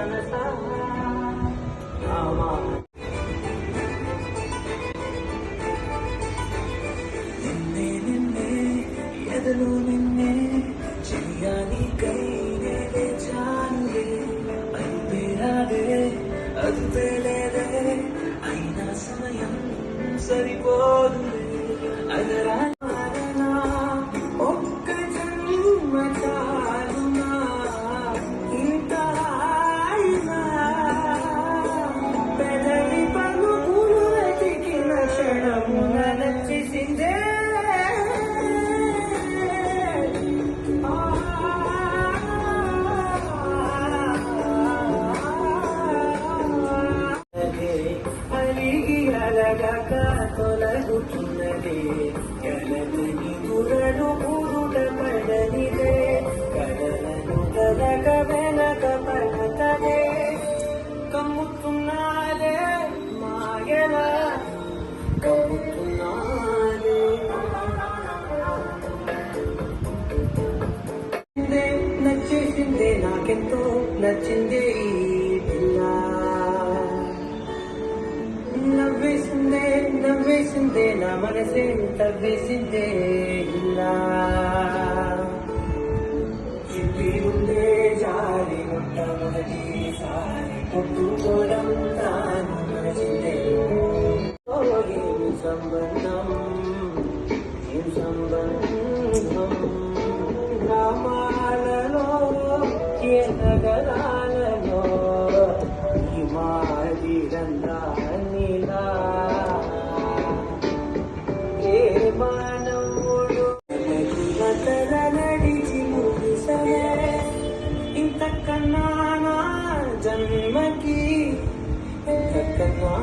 మనసా నిన్నే నిన్నే ఎదలో నిన్నే చెయ్యాలి కైనే చాలులే అయిపోయాదే అది తెలియదే అయినా సమయం సరిపోదులే అదరా ఒక్క జన్మ చాలునా ఇంత హాయినా పెదవి పలుకులు వెతికిన క్షణమున నచ్చేసిందే అలిగి అలగక తొలగుతున్నదే కలతని గురలు పురుట పడనిదే కలలను కలక వెనక పడతదే కమ్ముతున్నాదే మాయల కమ్ముతున్నాదే నచ్చేసిందే నాకెంతో నచ్చిందే ఈ పిల్ల నవ్వేసిందే నవ్వేసిందే నా మనసే తవ్వేసిందే ఇలా చెప్పి ఉందే జారి మొట్టమొదటిసారి కొట్టుకోవడం తాను నచ్చిందే ఏం సంబంధం ఏం సంబంధం గ్రామాలలో ఏ నగరాలలో ఈ మాదిరందానిలా ఏ మానవుడు తల నడిచి ముగిసలే ఇంతకన్నా నా జన్మకి ఇంతకన్నా